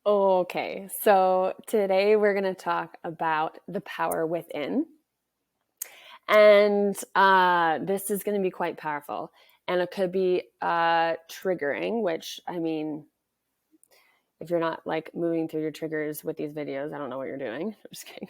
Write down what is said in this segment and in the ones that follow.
Okay, so today we're going to talk about the power within. And this is going to be quite powerful. And it could be triggering, which, I mean, if you're not like moving through your triggers with these videos, I don't know what you're doing. I'm just kidding.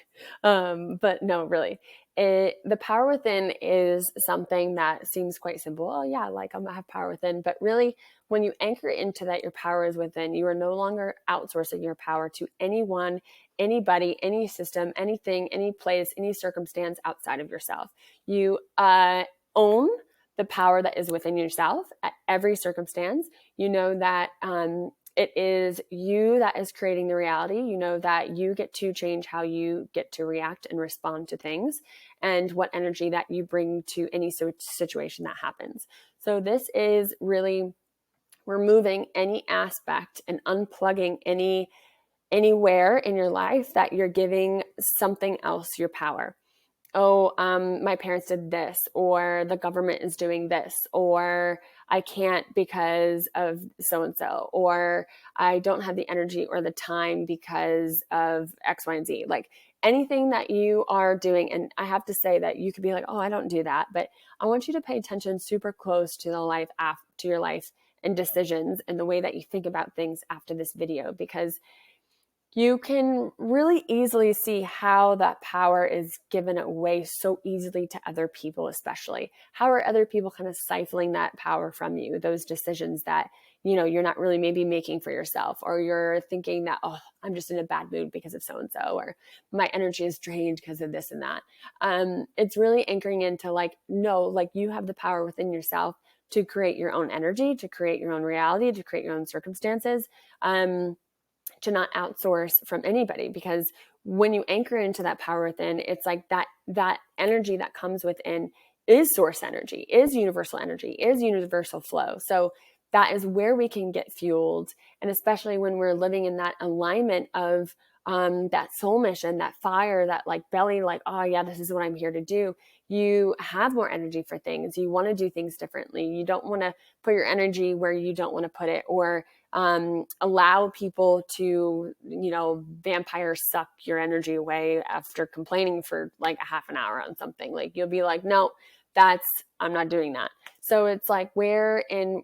But no, really, the power within is something that seems quite simple. Oh yeah, like I'm gonna have power within. But really, when you anchor into that, your power is within. You are no longer outsourcing your power to anyone, anybody, any system, anything, any place, any circumstance outside of yourself. You own the power that is within yourself at every circumstance. You know that it is you that is creating the reality. You know that you get to change how you get to react and respond to things and what energy that you bring to any situation that happens. So this is really removing any aspect and unplugging anywhere in your life that you're giving something else your power. Oh, my parents did this, or the government is doing this, or I can't because of so and so, or I don't have the energy or the time because of X, Y, and Z. Like anything that you are doing, and I have to say that you could be like, oh, I don't do that, but I want you to pay attention super close to the life after to your life and decisions and the way that you think about things after this video, because you can really easily see how that power is given away so easily to other people, especially. How are other people kind of stifling that power from you, those decisions that, you're not really maybe making for yourself, or you're thinking that, oh, I'm just in a bad mood because of so-and-so, or my energy is drained because of this and that. It's really anchoring into like, no, like you have the power within yourself to create your own energy, to create your own reality, to create your own circumstances. To not outsource from anybody, because when you anchor into that power within, it's like that energy that comes within is source energy, is universal energy, is universal flow. So that is where we can get fueled. And especially when we're living in that alignment of that soul mission, that fire, that like belly, like, oh yeah, this is what I'm here to do. You have more energy for things. You want to do things differently. You don't want to put your energy where you don't want to put it, or allow people to, vampire suck your energy away after complaining for like a half an hour on something. Like you'll be like, no, I'm not doing that. So it's like where in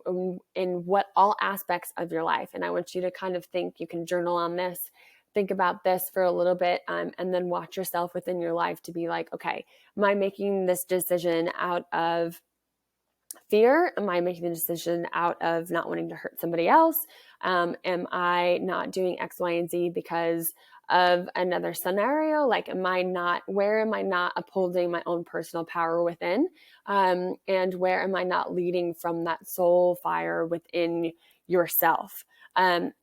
what all aspects of your life. And I want you to kind of think, you can journal on this, think about this for a little bit, and then watch yourself within your life to be like, okay, am I making this decision out of fear? Am I making the decision out of not wanting to hurt somebody else? Am I not doing X, Y, and Z because of another scenario? Like, where am I not upholding my own personal power within? And where am I not leading from that soul fire within yourself? And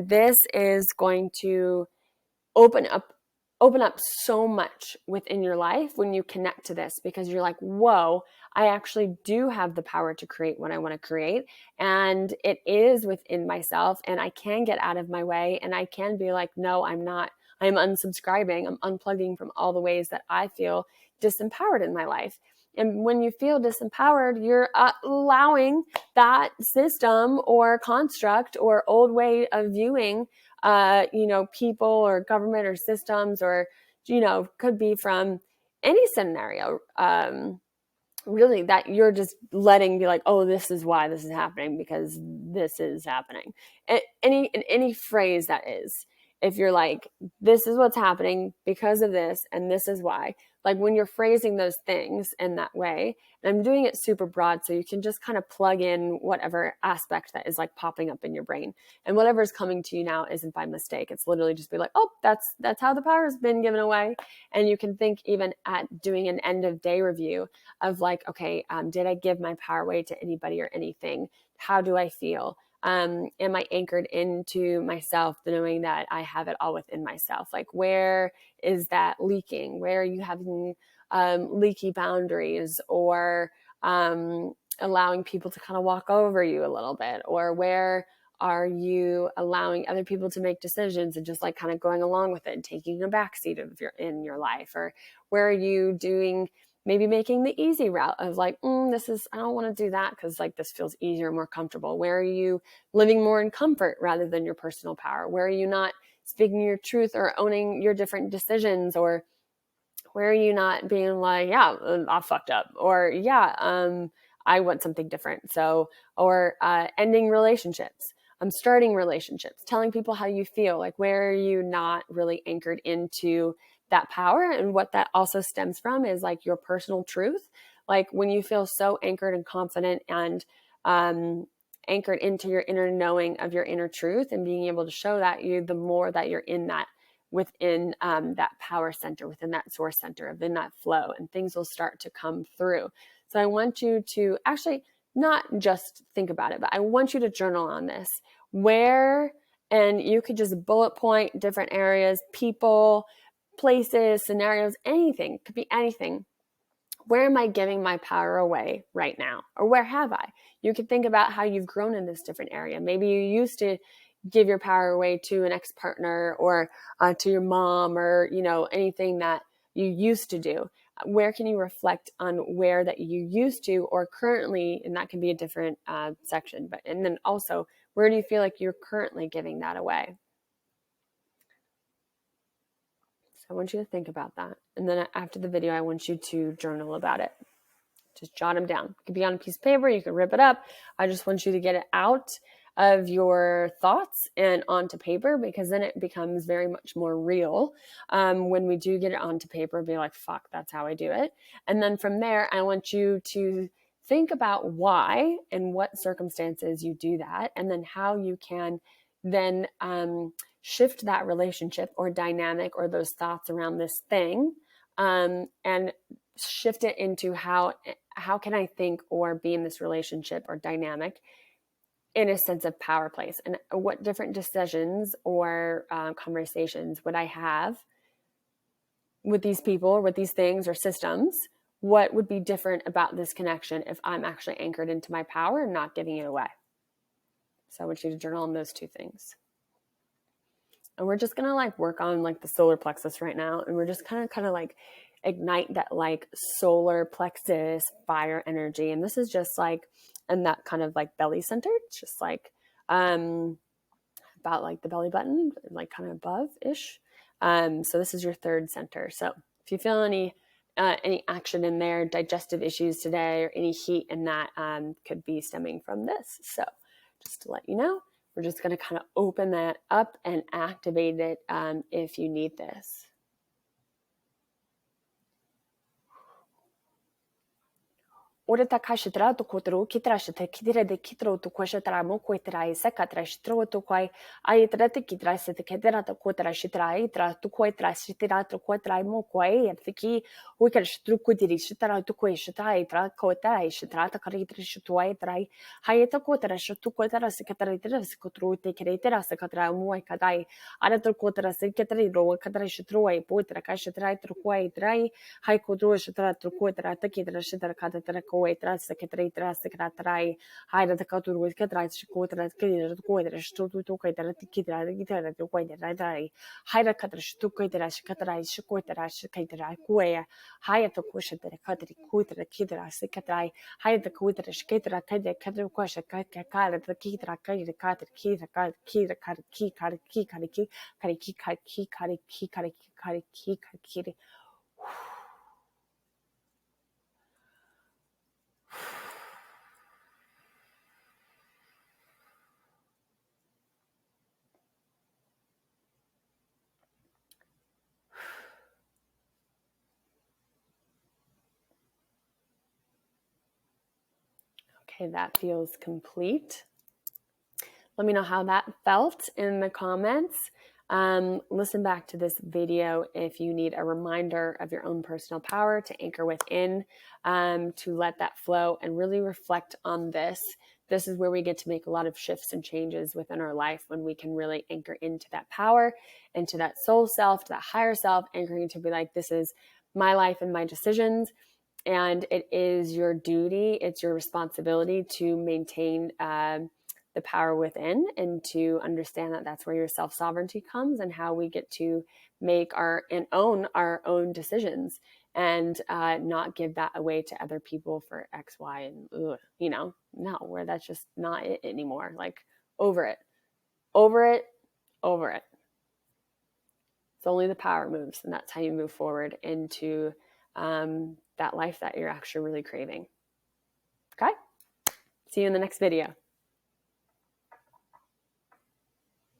this is going to open up open up so much within your life when you connect to this, because you're like, whoa, I actually do have the power to create what I want to create, and it is within myself, and I can get out of my way, and I can be like, no, I'm not. I'm unsubscribing. I'm unplugging from all the ways that I feel disempowered in my life. And when you feel disempowered, you're allowing that system or construct or old way of viewing people or government or systems, or, could be from any scenario, really, that you're just letting be like, oh, this is why this is happening, because this is happening. Any phrase that is, if you're like, this is what's happening because of this, and this is why, like when you're phrasing those things in that way, and I'm doing it super broad so you can just kind of plug in whatever aspect that is like popping up in your brain, and whatever is coming to you now isn't by mistake. It's literally just be like, oh, that's how the power has been given away. And you can think even at doing an end of day review of like, okay, did I give my power away to anybody or anything? How do I feel? Am I anchored into myself, knowing that I have it all within myself? Like, where is that leaking? Where are you having leaky boundaries, or allowing people to kind of walk over you a little bit? Or where are you allowing other people to make decisions and just like kind of going along with it and taking a backseat in your life? Or where are you doing maybe making the easy route of like, I don't want to do that because like this feels easier, more comfortable. Where are you living more in comfort rather than your personal power? Where are you not speaking your truth or owning your different decisions? Or where are you not being like, yeah, I fucked up, or yeah, I want something different. So, or ending relationships, starting relationships, telling people how you feel. Like, where are you not really anchored into that power? And what that also stems from is like your personal truth. Like when you feel so anchored and confident and anchored into your inner knowing of your inner truth and being able to show that, the more that you're in that, within that power center, within that source center, within that flow, and things will start to come through. So I want you to actually not just think about it, but I want you to journal on this. And you could just bullet point different areas, people, places, scenarios, anything. It could be anything. Where am I giving my power away right now? Or where have I? You could think about how you've grown in this different area. Maybe you used to give your power away to an ex-partner or to your mom, or anything that you used to do. Where can you reflect on where that you used to or currently, and that can be a different section, and then also where do you feel like you're currently giving that away? So I want you to think about that. And then after the video, I want you to journal about it. Just jot them down. It could be on a piece of paper. You can rip it up. I just want you to get it out of your thoughts and onto paper, because then it becomes very much more real. When we do get it onto paper, be like, fuck, that's how I do it. And then from there, I want you to think about why and what circumstances you do that, and then how you can then shift that relationship or dynamic or those thoughts around this thing, and shift it into how can I think or be in this relationship or dynamic in a sense of power place, and what different decisions or conversations would I have with these people or with these things or systems. What would be different about this connection if I'm actually anchored into my power and not giving it away? So I want you to journal on those two things. And we're just gonna like work on like the solar plexus right now, and we're just kind of like ignite that like solar plexus fire energy. And this is just like in that kind of like belly center. It's just like about like the belly button, like kind of above ish. So this is your third center. So if you feel any action in there, digestive issues today, or any heat in that, could be stemming from this. So just to let you know, we're just going to kind of open that up and activate it if you need this. Ora ta kashitra to kotro kitrashita kidira de kitro to kwashatra mo kwitra sakatra shitro to kwai aitra te kitrasa te kedra to kotra shitra itra to kwitra shitra to kwitra mo kwai tiki wikar shitru kudiri shitra to kwai shitra itra kota shitra ta karitra shitwa itra hayata kotra shitu kotra sakatra itra skotro te kritra sakatra mo kadai ara to kotra sakatra ro kadra shitro ai potra kashitra to kwai itra hay kodro shitra to kotra ta kidra shitra kadra Tras secretary tras secretary hide the couture with catras quotas clear quadras to quadra kidra guitar to quadra hide a catras to quadras catrais quadras catera quea hide the question that a catri quitra kidra secretary hide the quadras catera cadra question cat the kidra cadra cat kidra cat kidra cat key cat key cat key cat key cat key cat key cat cat key cat key. Okay, that feels complete. Let me know how that felt in the comments. Listen back to this video if you need a reminder of your own personal power to anchor within, to let that flow and really reflect on this. This is where we get to make a lot of shifts and changes within our life, when we can really anchor into that power, into that soul self, to that higher self, anchoring to be like, this is my life and my decisions. And it is your duty, it's your responsibility to maintain the power within, and to understand that that's where your self-sovereignty comes, and how we get to make and own our own decisions. and not give that away to other people for X, Y, and no, where that's just not it anymore. Like, over it, over it, over it. It's only the power moves, and that's how you move forward into that life that you're actually really craving. Okay? See you in the next video.